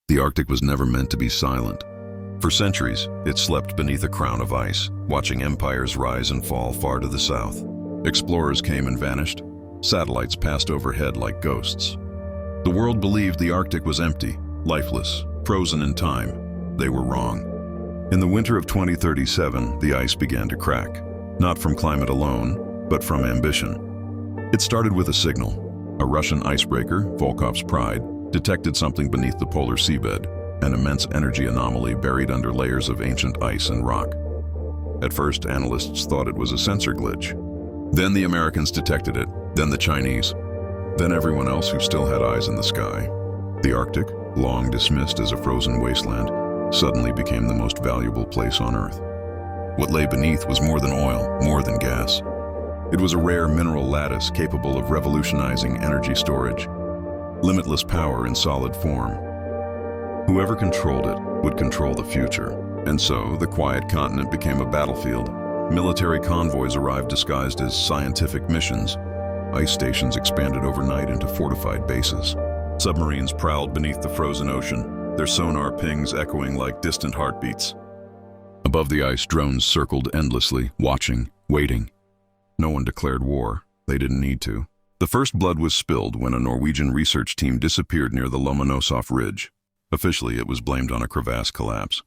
The Arctic was never meant to be silent. For centuries, it slept beneath a crown of ice, watching empires rise and fall far to the south. Explorers came and vanished. Satellites passed overhead like ghosts. The world believed the Arctic was empty, lifeless, frozen in time. They were wrong. In the winter of 2037, the ice began to crack, not from climate alone, but from ambition. It started with a signal. A Russian icebreaker, Volkov's Pride, detected something beneath the polar seabed, an immense energy anomaly buried under layers of ancient ice and rock. At first, analysts thought it was a sensor glitch. Then the Americans detected it, then the Chinese, then everyone else who still had eyes in the sky. The Arctic, long dismissed as a frozen wasteland, suddenly became the most valuable place on Earth. What lay beneath was more than oil, more than gas. It was a rare mineral lattice capable of revolutionizing energy storage, limitless power in solid form. Whoever controlled it would control the future, and so the quiet continent became a battlefield. Military convoys arrived disguised as scientific missions. Ice stations expanded overnight into fortified bases. Submarines prowled beneath the frozen ocean, their sonar pings echoing like distant heartbeats. Above the ice, drones circled endlessly, watching, waiting. No one declared war. They didn't need to. The first blood was spilled when a Norwegian research team disappeared near the Lomonosov Ridge. Officially, it was blamed on a crevasse collapse.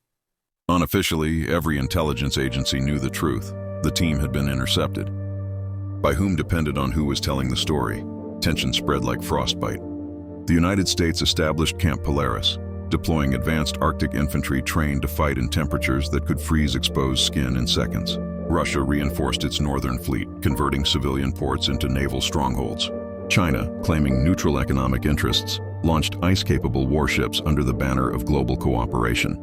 Unofficially, every intelligence agency knew the truth. The team had been intercepted. By whom depended on who was telling the story. Tension spread like frostbite. The United States established Camp Polaris, deploying advanced Arctic infantry trained to fight in temperatures that could freeze exposed skin in seconds. Russia reinforced its northern fleet, converting civilian ports into naval strongholds. China, claiming neutral economic interests, launched ice-capable warships under the banner of global cooperation.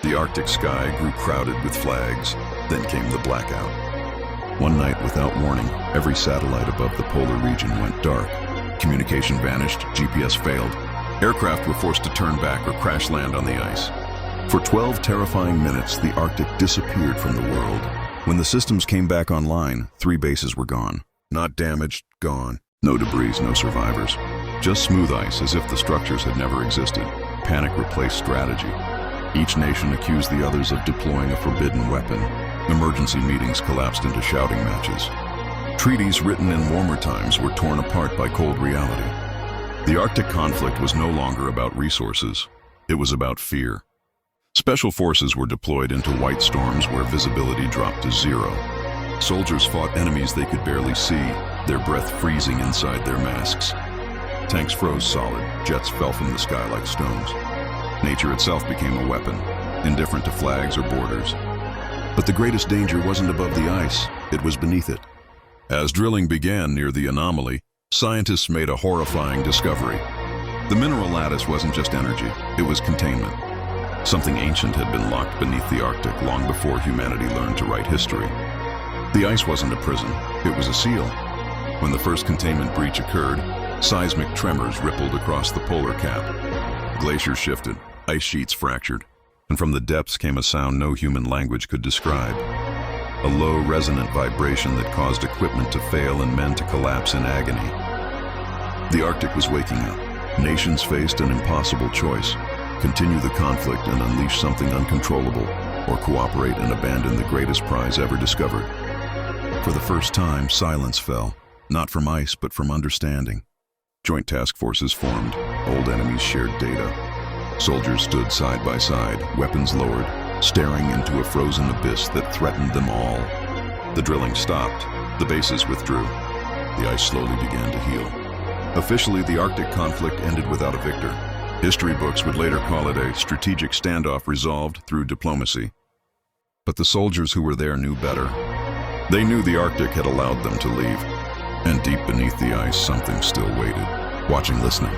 The Arctic sky grew crowded with flags, then came the blackout. One night, without warning, every satellite above the polar region went dark. Communication vanished, GPS failed. Aircraft were forced to turn back or crash land on the ice. For 12 terrifying minutes, the Arctic disappeared from the world. When the systems came back online, 3 bases were gone. Not damaged, gone. No debris, no survivors. Just smooth ice, as if the structures had never existed. Panic replaced strategy. Each nation accused the others of deploying a forbidden weapon. Emergency meetings collapsed into shouting matches. Treaties written in warmer times were torn apart by cold reality. The Arctic conflict was no longer about resources. It was about fear. Special forces were deployed into white storms where visibility dropped to 0. Soldiers fought enemies they could barely see, their breath freezing inside their masks. Tanks froze solid, jets fell from the sky like stones. Nature itself became a weapon, indifferent to flags or borders. But the greatest danger wasn't above the ice, it was beneath it. As drilling began near the anomaly, scientists made a horrifying discovery. The mineral lattice wasn't just energy, it was containment. Something ancient had been locked beneath the Arctic long before humanity learned to write history. The ice wasn't a prison, it was a seal. When the first containment breach occurred, seismic tremors rippled across the polar cap. Glaciers shifted, ice sheets fractured, and from the depths came a sound no human language could describe. A low, resonant vibration that caused equipment to fail and men to collapse in agony. The Arctic was waking up. Nations faced an impossible choice: continue the conflict and unleash something uncontrollable, or cooperate and abandon the greatest prize ever discovered. For the first time, silence fell, not from ice but from understanding. Joint task forces formed, old enemies shared data. Soldiers stood side by side, weapons lowered, staring into a frozen abyss that threatened them all. The drilling stopped, the bases withdrew. The ice slowly began to heal. Officially, the Arctic conflict ended without a victor. History books would later call it a strategic standoff resolved through diplomacy. But the soldiers who were there knew better. They knew the Arctic had allowed them to leave, and deep beneath the ice something still waited, watching, listening.